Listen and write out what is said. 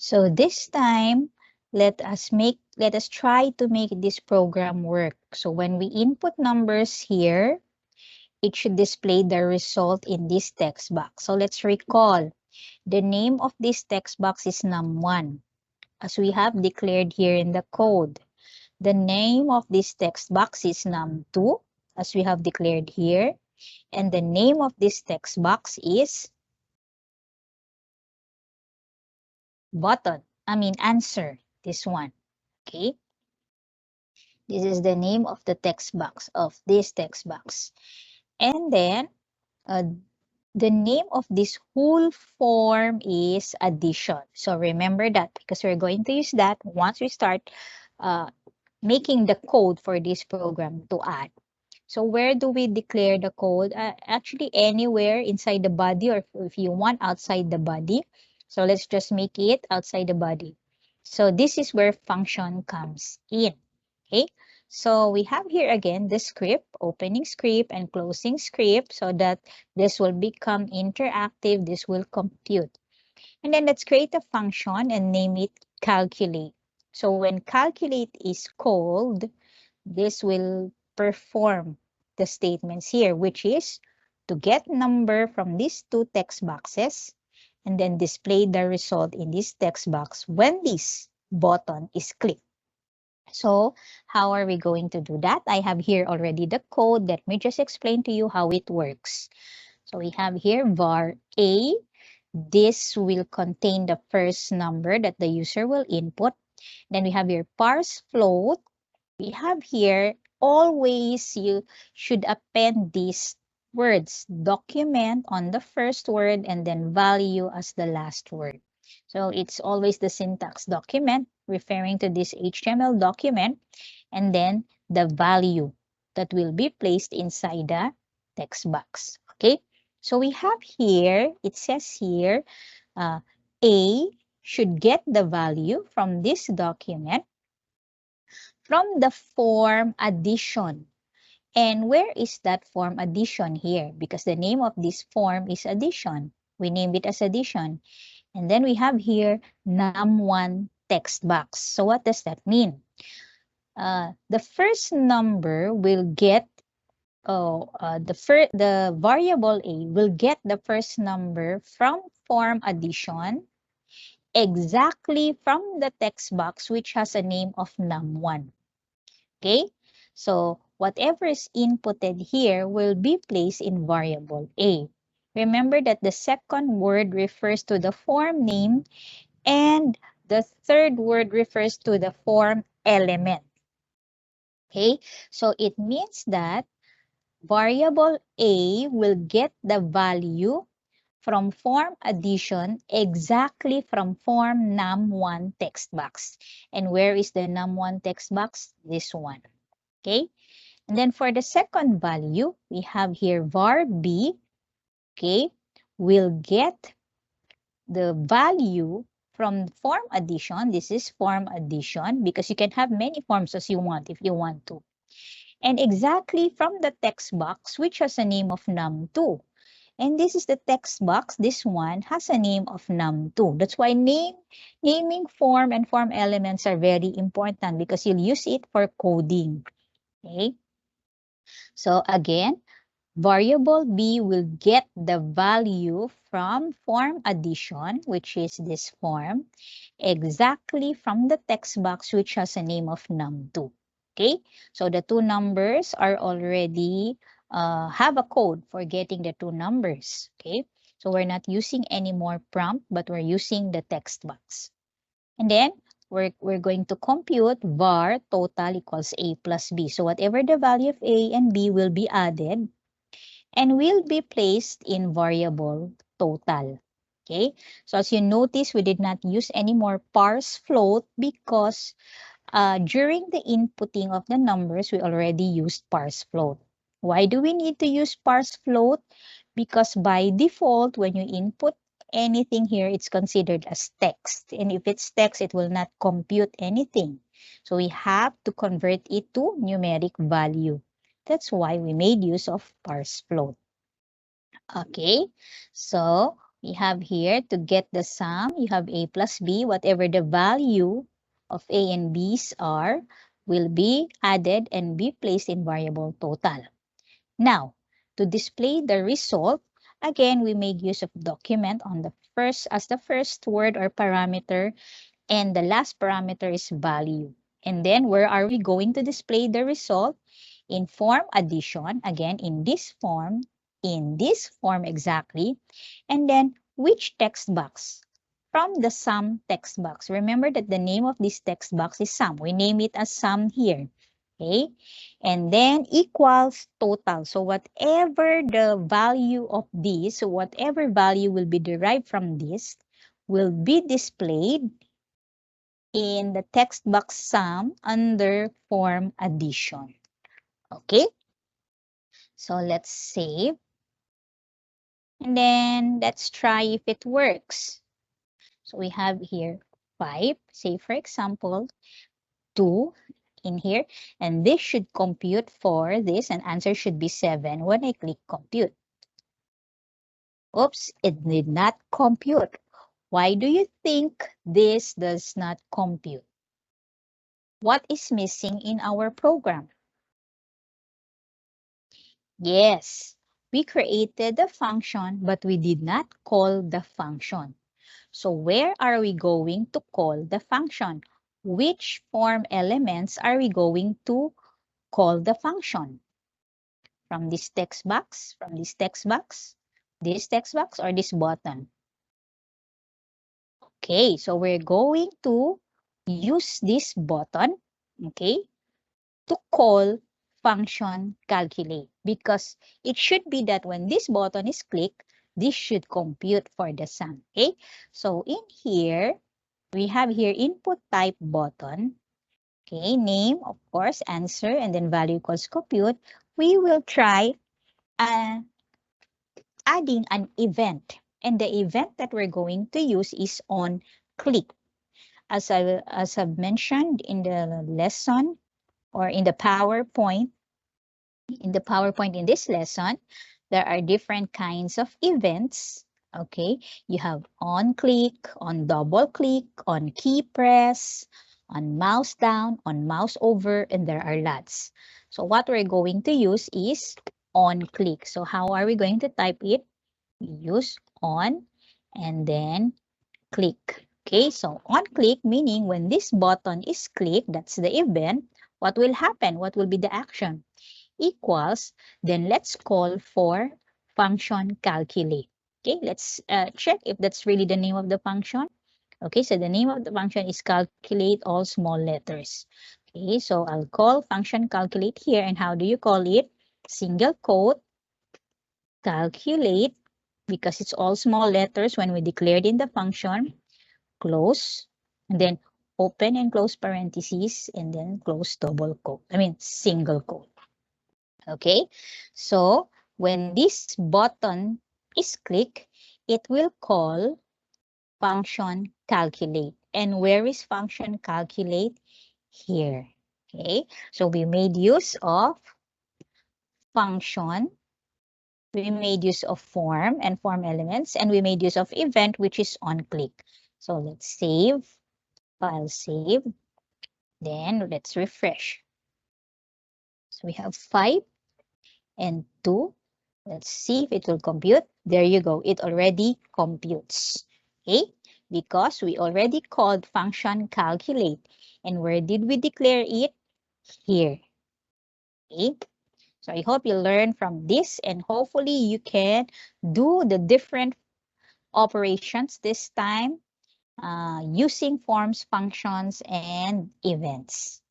So this time, let us try to make this program work. So when we input numbers here, it should display the result in this text box. So let's recall, the name of this text box is num1, as we have declared here in the code. The name of this text box is num2, as we have declared here. And the name of this text box is answer, this one. Okay, this is the name of the text box, of this text box. And then uh, the name of this whole form is addition. So remember that, because we're going to use that once we start uh, making the code for this program to add. So where do we declare the code? Actually, anywhere inside the body, or if you want outside the body. So let's just make it outside the body. So this is where function comes in. Okay. So we have here again the script, opening script and closing script, so that this will become interactive. This will compute. And then let's create a function and name it calculate. So when calculate is called, this will perform the statements here, which is to get number from these two text boxes and then display the result in this text box when this button is clicked. So how are we going to do that? I have here already the code. Let me just explain to you how it works. So we have here var a. This will contain the first number that the user will input. Then we have here parse float. We have here, always you should append these words, document on the first word and then value as the last word. So it's always the syntax document, referring to this HTML document, and then the value that will be placed inside the text box. Okay, so we have here, it says here, A should get the value from this document from the form addition. And where is that form addition here? Because the name of this form is addition. We name it as addition. And then we have here num1 text box. So what does that mean? The first number will get, the variable a will get the first number from form addition exactly from the text box which has a name of num1. Okay, so whatever is inputted here will be placed in variable a. Remember that the second word refers to the form name and the third word refers to the form element. Okay, so it means that variable a will get the value from form addition exactly from form num1 text box. And where is the num1 text box? This one. Okay, and then for the second value, we have here var b, okay, will get the value from form addition. This is form addition because you can have many forms as you want if you want to. And exactly from the text box, which has a name of num2. And this is the text box. This one has a name of num2. That's why naming form and form elements are very important because you'll use it for coding. Okay. So again, variable b will get the value from form addition, which is this form, exactly from the text box which has a name of num2. Okay, so the two numbers are already have a code for getting the two numbers. Okay, so we're not using any more prompt, but we're using the text box. And then we're going to compute var total equals a plus b. So whatever the value of a and b will be added and will be placed in variable total. Okay, so as you notice, we did not use any more parse float because during the inputting of the numbers, we already used parse float. Why do we need to use parse float? Because by default, when you input anything here, it's considered as text. And if it's text, it will not compute anything. So we have to convert it to numeric value. That's why we made use of parse float. Okay, so We have here to get the sum, you have a plus b, whatever the value of a and b's are, will be added and be placed in variable total. Now, to display the result, again, we make use of document on the first as the first word or parameter, and the last parameter is value. And then where are we going to display the result? In form addition, again, in this form exactly. And then which text box? From the sum text box. Remember that the name of this text box is sum. We name it as sum here. Okay? And then equals total. So whatever the value of this, so whatever value will be derived from this, will be displayed in the text box sum under form addition. Okay? So let's save. And then let's try if it works. So we have here 5, say for example, 2 in here. And this should compute for this, and answer should be 7 when I click compute. Oops, it did not compute. Why do you think this does not compute? What is missing in our program? Yes, we created the function, but we did not call the function. So where are we going to call the function? Which form elements are we going to call the function? From this text box, this text box, or this button? Okay, so we're going to use this button, okay, to call function calculate, because it should be that when this button is clicked, this should compute for the sum. Okay, so in here we have here input type button, okay, name, of course, answer, and then value equals compute. We will try adding an event, and the event that we're going to use is on click. As I've mentioned in the lesson, or in the PowerPoint, in this lesson, there are different kinds of events. Okay, you have on click, on double click, on key press, on mouse down, on mouse over, and there are lots. So what we're going to use is on click. So how are we going to type it? We use on and then click. Okay, so on click, meaning when this button is clicked, that's the event. What will happen? What will be the action? Equals, then let's call for function calculate. Okay, let's check if that's really the name of the function. Okay, so the name of the function is calculate, all small letters. Okay, so I'll call function calculate here. And how do you call it? Single quote, calculate, because it's all small letters when we declared in the function, close, and then open and close parentheses, and then close double quote, single quote. Okay, so when this button is clicked, it will call function calculate. And where is function calculate? Here. Okay, so we made use of function, we made use of form and form elements, and we made use of event, which is on click. So let's save, file save, then let's refresh. So we have 5 and 2. Let's see if it will compute. There you go. It already computes. Okay? Because we already called function calculate. And where did we declare it? Here. Okay? So I hope you learn from this, and hopefully you can do the different operations this time using forms, functions, and events.